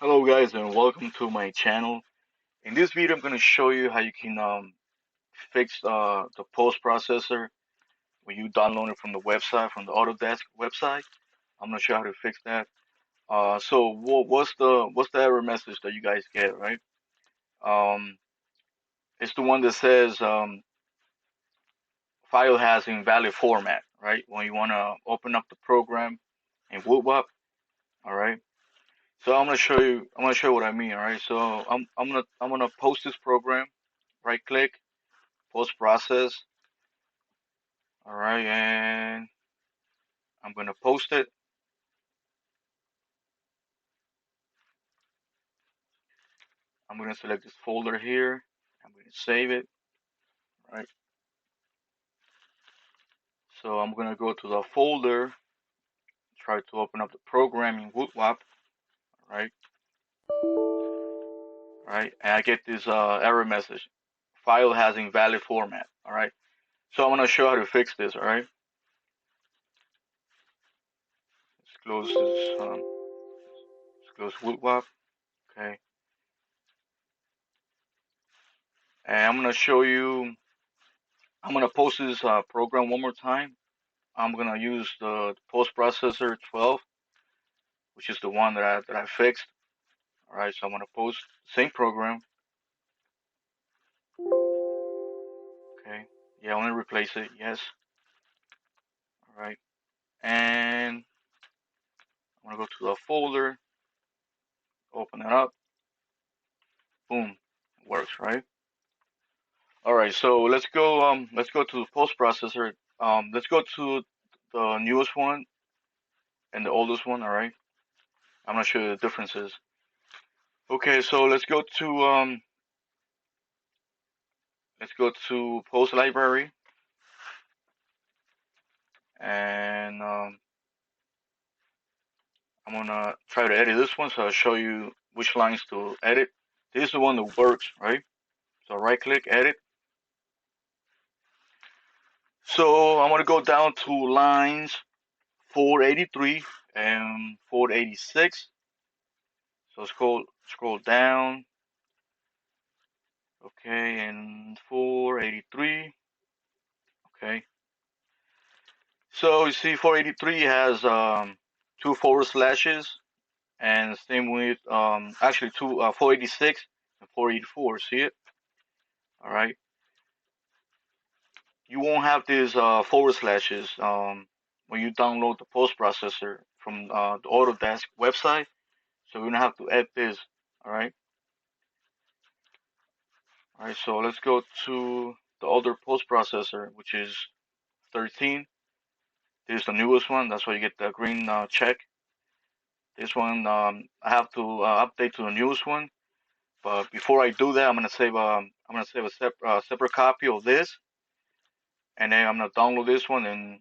Hello guys and welcome to my channel. In this video I'm going to show you how you can fix the post processor when you download it from the website, from the Autodesk website. I'm going to show you how to fix that. So what's the error message that you guys get, right? Um, it's the one that says file has invalid format, right? When you want to open up the program in Woodwap, all right? So I'm gonna show you what I mean, all right? So I'm gonna post this program, right click, post process. All right, and I'm gonna post it. I'm gonna select this folder here. I'm gonna save it. Right. So I'm gonna go to the folder, try to open up the program in Woodwap. Right. Right. And I get this error message. File has invalid format. All right. So I'm gonna show how to fix this. All right. Let's close this. Let's close Woodwap. Okay. And I'm gonna show you. I'm gonna post this program one more time. I'm gonna use the post processor 12, which is the one that I fixed. All right, so I'm gonna post the same program. Okay, yeah, I want to replace it. Yes. All right, and I'm gonna go to the folder, open it up. Boom, it works, right? All right, so let's go to the post processor. Let's go to the newest one and the oldest one. All right, I'm gonna show you the differences. Okay, so let's go to post library, and I'm gonna try to edit this one, so I'll show you which lines to edit. This is the one that works, right? So right click, edit. So I'm gonna go down to lines 483 and 486. So scroll down, okay, and 483, okay. So you see 483 has two forward slashes, and same with actually two 486 and 484. See it? All right. You won't have these forward slashes when you download the post processor from the Autodesk website. So you're gonna have to add this. All right. All right. So let's go to the other post processor, which is 13. This is the newest one. That's why you get the green check. This one I have to update to the newest one. But before I do that, I'm gonna save a separate copy of this, and then I'm gonna download this one and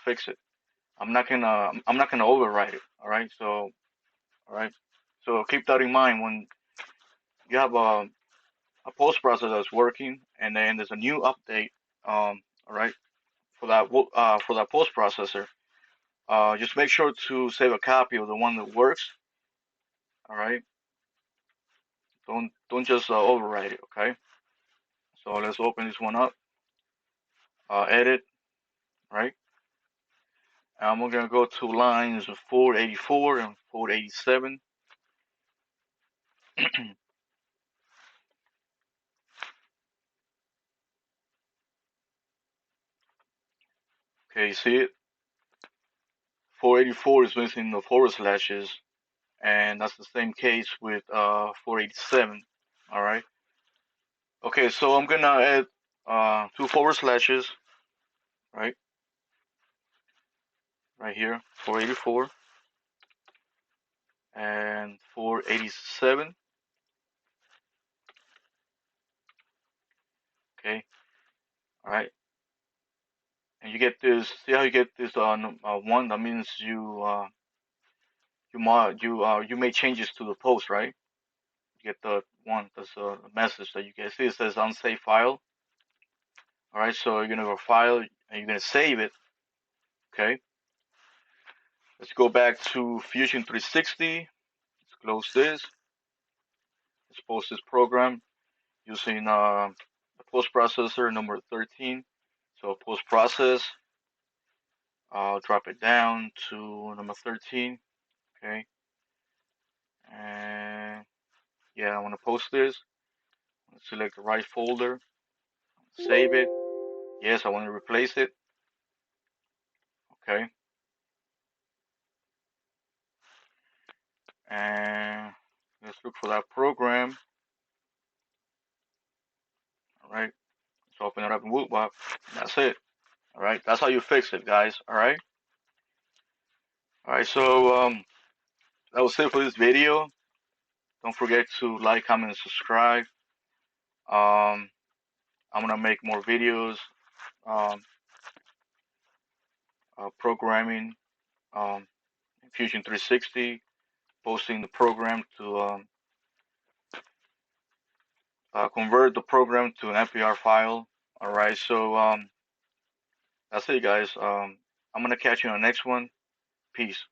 fix it. I'm not gonna overwrite it. All right. So all right. So keep that in mind when you have a post processor that's working, and then there's a new update. All right. For that post processor, just make sure to save a copy of the one that works. All right. Don't just overwrite it. Okay. So let's open this one up. Edit. Right. And we're gonna go to lines 484 and 487. Okay, you see it? 484 is missing the forward slashes, and that's the same case with 487. All right. Okay, so I'm gonna add two forward slashes, right? Right here, 484 and 487. Okay. All right. And you get this. See how you get this one? That means you made changes to the post, right? You get the one. That's a message that you get. See, it says unsafe file. All right. So you're gonna go file and you're gonna save it. Okay. Let's go back to Fusion 360. Let's close this. Let's post this program using the post processor number 13. So post process, I'll drop it down to number 13. Okay, and yeah, I want to post this. Select the right folder, save it. Yes, I want to replace it. Okay, and let's look for that program. All right, let's open it up in Woodblock. That's it. All right, that's how you fix it, guys. All right. All right, so that was it for this video. Don't forget to like, comment, and subscribe. Um, I'm gonna make more videos, um, programming, Fusion 360, posting the program to convert the program to an MPR file. All right, so that's it, guys. I'm gonna catch you on the next one. Peace.